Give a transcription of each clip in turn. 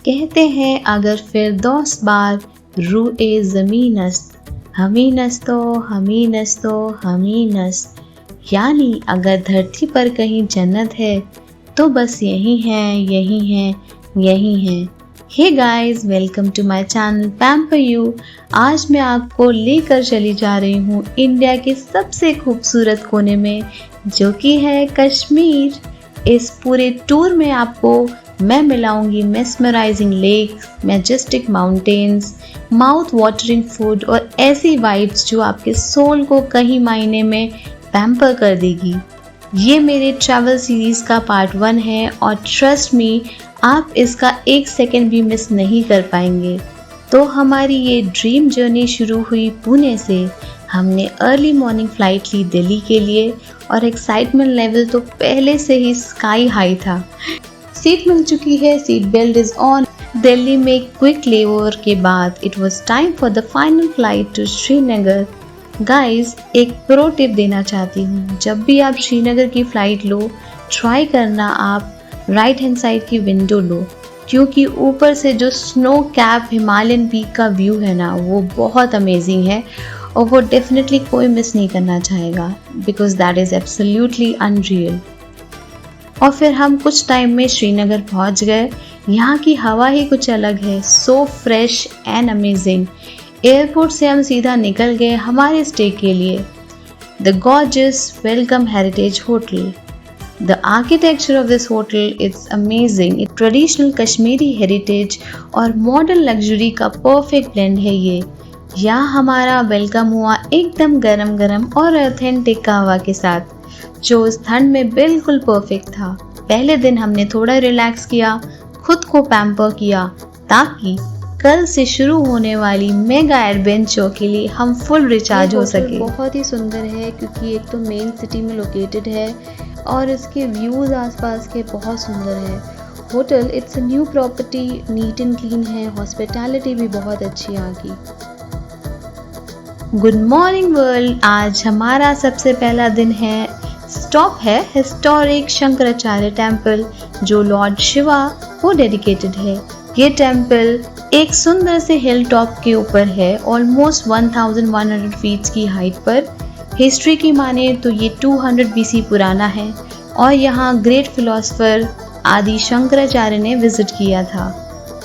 कहते हैं अगर फिरदौस बार रूए ज़मीन अस्त, हमी नस्तो हमी नस्तो हमी नस्त, यानी अगर धरती पर कहीं जन्नत है तो बस यही है यही है यही है। Hey guys, welcome to my channel Pamper You. आज मैं आपको लेकर चली जा रही हूँ इंडिया के सबसे खूबसूरत कोने में, जो कि है कश्मीर। इस पूरे टूर में आपको मैं मिलाऊंगी mesmerising lakes, majestic mountains, mouth watering food और ऐसी वाइब्स जो आपके सोल को कहीं मायने में पैम्पर कर देगी। ये मेरे ट्रैवल सीरीज़ का पार्ट 1 है और ट्रस्ट मी, आप इसका एक सेकंड भी मिस नहीं कर पाएंगे। तो हमारी ये ड्रीम जर्नी शुरू हुई पुणे से। हमने अर्ली मॉर्निंग फ़्लाइट ली दिल्ली के लिए और एक्साइटमेंट लेवल तो पहले से ही स्काई हाई था। सीट मिल चुकी है, seat belt is on. Delhi में क्विक लेओवर के बाद it was time for the final flight to Srinagar. Guys, एक प्रो टिप देना चाहती हूँ, जब भी आप श्रीनगर की फ़्लाइट लो, ट्राई करना आप राइट हैंड साइड की विंडो लो, क्योंकि ऊपर से जो स्नो कैप हिमालयन पीक का व्यू है ना, वो बहुत अमेजिंग है और वो डेफिनेटली कोई मिस नहीं करना चाहेगा, because that is absolutely unreal. और फिर हम कुछ टाइम में श्रीनगर पहुंच गए। यहाँ की हवा ही कुछ अलग है, so fresh and amazing. Airport से हम सीधा निकल गए हमारे स्टे के लिए, the gorgeous welcome heritage hotel. The architecture of this hotel is amazing. It traditional Kashmiri heritage और मॉडर्न लग्जरी का परफेक्ट ब्लेंड है ये। यहाँ हमारा वेलकम हुआ एकदम गरम गरम और ऑथेंटिक कहवा के साथ, जो इस ठंड में बिल्कुल परफेक्ट था। पहले दिन हमने थोड़ा रिलैक्स किया, खुद को पैम्पर किया, ताकि कल से शुरू होने वाली मेगा एडवेंचर के लिए हम फुल रिचार्ज हो सके। बहुत ही सुंदर है क्योंकि एक तो मेन सिटी में लोकेटेड है और इसके व्यूज़ आसपास के बहुत सुंदर है। Hotel it's a new property, neat and clean है, हॉस्पिटैलिटी भी बहुत अच्छी यहाँ की। Good morning world. आज हमारा सबसे पहला दिन है, स्टॉप है हिस्टोरिक शंकराचार्य टेम्पल, जो लॉर्ड शिवा को डेडिकेटेड है। ये टेम्पल एक सुंदर से हिल टॉप के ऊपर है, ऑलमोस्ट 1100 फीट की हाइट पर। हिस्ट्री की माने तो ये 200 BC पुराना है और यहाँ ग्रेट फिलोसफर आदि शंकराचार्य ने विजिट किया था।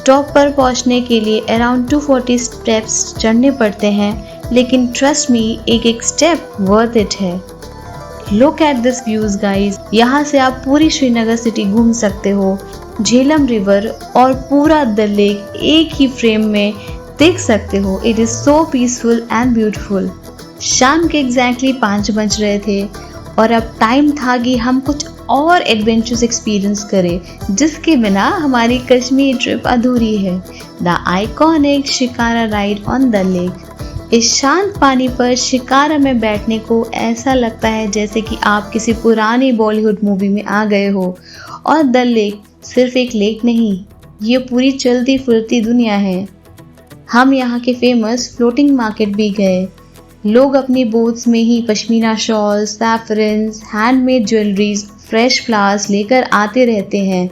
टॉप पर पहुँचने के लिए अराउंड 240 स्टेप्स चढ़ने पड़ते हैं, लेकिन ट्रस्ट मी, एक एक स्टेप वर्थ इट है। Look at this views guys. यहाँ से आप पूरी श्रीनगर सिटी घूम सकते हो, झेलम रिवर और पूरा डल लेक एक ही फ्रेम में देख सकते हो। It is so peaceful and beautiful. शाम के एग्जैक्टली 5 बज रहे थे और अब टाइम था कि हम कुछ और एडवेंचरस एक्सपीरियंस करें, जिसके बिना हमारी कश्मीर ट्रिप अधूरी है। The iconic shikara ride on the lake. इस शांत पानी पर शिकारा में बैठने को ऐसा लगता है जैसे कि आप किसी पुरानी बॉलीवुड मूवी में आ गए हो। और द लेक सिर्फ एक लेक नहीं, ये पूरी चलती फिरती दुनिया है। हम यहाँ के फेमस फ्लोटिंग मार्केट भी गए। लोग अपनी बोट्स में ही pashmina shawls, saffrons, handmade jewelleries, fresh flowers लेकर आते रहते हैं।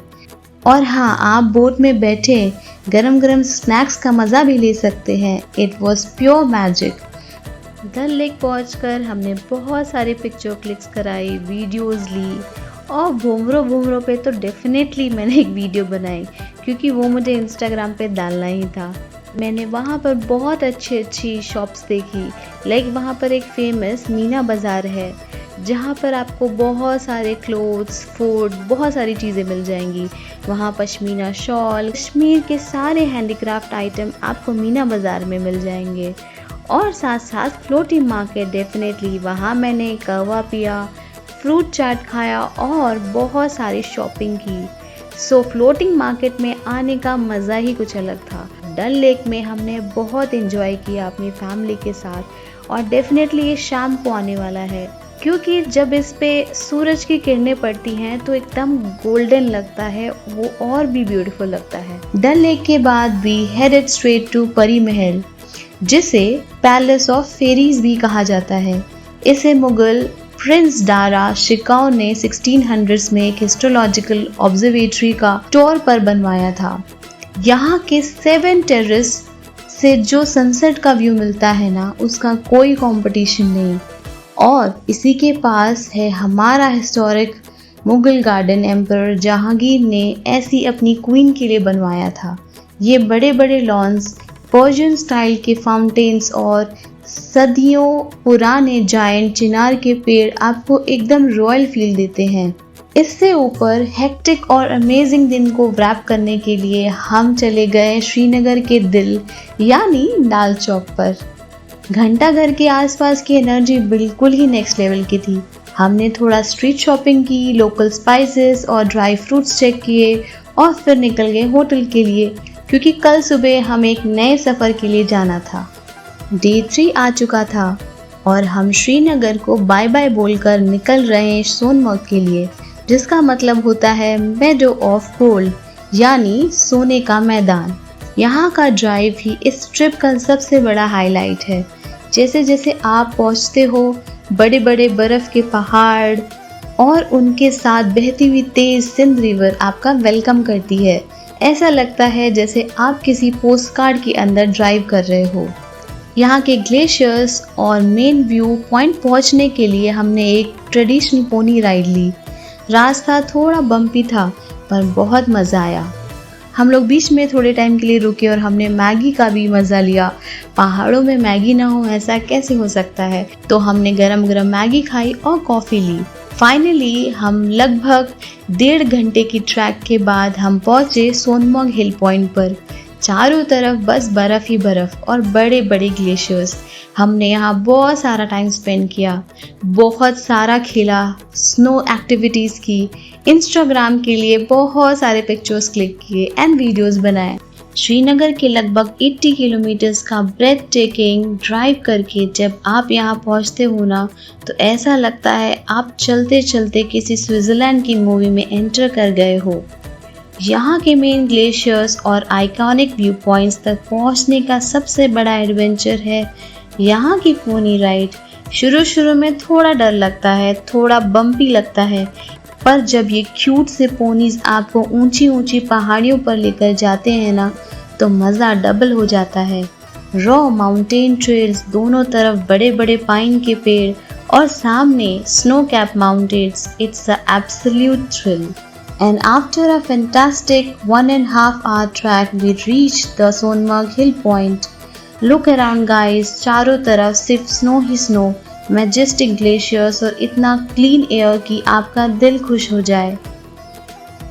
और हाँ, आप बोट में बैठे गरम गरम स्नैक्स का मज़ा भी ले सकते हैं। It was pure magic. Dal Lake पहुंचकर हमने बहुत सारे पिक्चर क्लिक्स कराई, वीडियोस ली और भूमरो पे तो डेफिनेटली मैंने एक वीडियो बनाई, क्योंकि वो मुझे इंस्टाग्राम पे डालना ही था। मैंने वहाँ पर बहुत अच्छी शॉप्स देखी। लाइक वहाँ पर एक फेमस मीना बाज़ार है, जहाँ पर आपको बहुत सारे क्लोथ्स, फूड, बहुत सारी चीज़ें मिल जाएंगी। वहाँ पश्मीना शॉल, कश्मीर के सारे हैंडीक्राफ्ट आइटम आपको मीना बाज़ार में मिल जाएंगे। और साथ साथ फ्लोटिंग मार्केट डेफिनेटली, वहाँ मैंने कहवा पिया, फ्रूट चाट खाया और बहुत सारी शॉपिंग की। सो फ्लोटिंग मार्केट में आने का मज़ा ही कुछ अलग था। डल लेक में हमने बहुत एंजॉय किया अपनी फैमिली के साथ और डेफिनेटली ये शाम को आने वाला है, क्योंकि जब इस पे सूरज की किरणें पड़ती हैं तो एकदम गोल्डन लगता है, वो और भी ब्यूटीफुल लगता है। डल लेक के बाद वी हेडेड स्ट्रेट टू परी महल, जिसे पैलेस ऑफ फेरीज भी कहा जाता है। इसे मुगल प्रिंस दारा शिकाओ ने 1600s में एक हिस्टोलॉजिकल ऑब्जर्वेटरी का तौर पर बनवाया था। यहाँ के 7 टेरेस से जो सनसेट का व्यू मिलता है ना, उसका कोई कंपटीशन नहीं। और इसी के पास है हमारा historic Mughal garden emperor Jahangir ने ऐसी अपनी क्वीन के लिए बनवाया था। ये बड़े बड़े लॉन्स, पर्शियन स्टाइल के फाउंटेन्स और सदियों पुराने जायंट चिनार के पेड़ आपको एकदम रॉयल फील देते हैं। इससे ऊपर हेक्टिक और अमेजिंग दिन को रैप करने के लिए हम चले गए श्रीनगर के दिल यानी लाल चौक पर। घंटाघर के आसपास की एनर्जी बिल्कुल ही नेक्स्ट लेवल की थी। हमने थोड़ा स्ट्रीट शॉपिंग की, लोकल स्पाइसेस और ड्राई फ्रूट्स चेक किए और फिर निकल गए होटल के लिए, क्योंकि कल सुबह हम एक नए सफ़र के लिए जाना था। डे 3 आ चुका था और हम श्रीनगर को बाय बाय बोलकर निकल रहे हैं सोनमर्ग के लिए, जिसका मतलब होता है मेडो ऑफ गोल्ड यानी सोने का मैदान। यहाँ का ड्राइव ही इस ट्रिप का सबसे बड़ा हाईलाइट है। जैसे जैसे आप पहुँचते हो, बड़े बड़े बर्फ़ के पहाड़ और उनके साथ बहती हुई तेज़ सिंध रिवर आपका वेलकम करती है। ऐसा लगता है जैसे आप किसी पोस्टकार्ड के अंदर ड्राइव कर रहे हो। यहाँ के ग्लेशियर्स और मेन व्यू पॉइंट पहुँचने के लिए हमने एक ट्रेडिशनल पोनी राइड ली। रास्ता थोड़ा बम्पी था पर बहुत मज़ा आया। हम लोग बीच में थोड़े टाइम के लिए रुके और हमने मैगी का भी मज़ा लिया। पहाड़ों में मैगी ना हो ऐसा कैसे हो सकता है, तो हमने गरम गरम मैगी खाई और कॉफ़ी ली। फाइनली हम लगभग 1.5 घंटे की ट्रैक के बाद हम पहुँचे सोनमर्ग हिल पॉइंट पर। चारों तरफ बस बर्फ़ ही बर्फ़ और बड़े बड़े ग्लेशियर्स। हमने यहाँ बहुत सारा टाइम स्पेंड किया, बहुत सारा खेला, स्नो एक्टिविटीज़ की, इंस्टाग्राम के लिए बहुत सारे पिक्चर्स क्लिक किए एंड वीडियोस बनाए। श्रीनगर के लगभग 80 किलोमीटर्स का ब्रेथ टेकिंग ड्राइव करके जब आप यहाँ पहुँचते हो ना, तो ऐसा लगता है आप चलते चलते किसी स्विट्ज़रलैंड की मूवी में एंटर कर गए हो। यहाँ के मेन ग्लेशियर्स और आइकॉनिक व्यू पॉइंट्स तक पहुँचने का सबसे बड़ा एडवेंचर है यहाँ की पोनी राइड। शुरू में थोड़ा डर लगता है, थोड़ा बम्पी लगता है, पर जब ये क्यूट से पोनीज आपको ऊंची ऊंची पहाड़ियों पर लेकर जाते हैं ना, तो मज़ा डबल हो जाता है। रॉ माउंटेन ट्रेल्स, दोनों तरफ बड़े बड़े पाइन के पेड़ और सामने snow cap mountains, it's a absolute thrill. And after a fantastic 1.5 hour trek, we reached the Sonmarg hill point. Look around guys, चारों तरफ सिर्फ स्नो ही स्नो, मैजेस्टिक ग्लेशियर्स और इतना क्लीन एयर कि आपका दिल खुश हो जाए।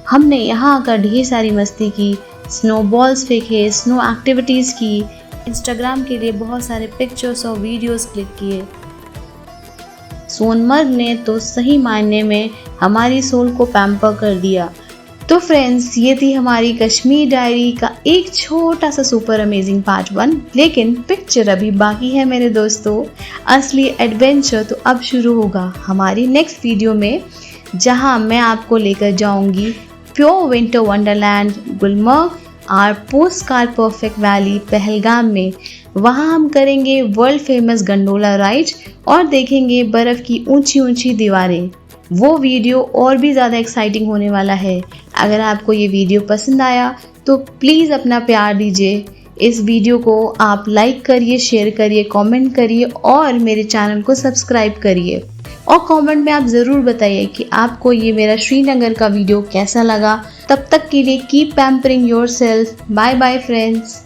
हमने यहाँ आकर ढेर सारी मस्ती की, स्नो बॉल्स फेंके, स्नो एक्टिविटीज़ की, इंस्टाग्राम के लिए बहुत सारे पिक्चर्स और वीडियोस क्लिक किए। सोनमर्ग ने तो सही मायने में हमारी सोल को पैम्पर कर दिया। तो फ्रेंड्स, ये थी हमारी कश्मीर डायरी का एक छोटा सा सुपर अमेजिंग पार्ट 1। लेकिन पिक्चर अभी बाकी है मेरे दोस्तों। असली एडवेंचर तो अब शुरू होगा हमारी नेक्स्ट वीडियो में, जहां मैं आपको लेकर जाऊंगी प्योर विंटर वंडरलैंड गुलमर्ग और post card perfect valley Pahalgam में। वहाँ हम करेंगे वर्ल्ड फेमस गंडोला राइड और देखेंगे बर्फ़ की ऊंची ऊंची दीवारें। वो वीडियो और भी ज़्यादा एक्साइटिंग होने वाला है। अगर आपको ये वीडियो पसंद आया तो प्लीज़ अपना प्यार दीजिए। इस वीडियो को आप लाइक करिए, शेयर करिए, कमेंट करिए और मेरे चैनल को सब्सक्राइब करिए। और कमेंट में आप ज़रूर बताइए कि आपको ये मेरा श्रीनगर का वीडियो कैसा लगा। तब तक के लिए keep pampering yourself. Bye bye friends.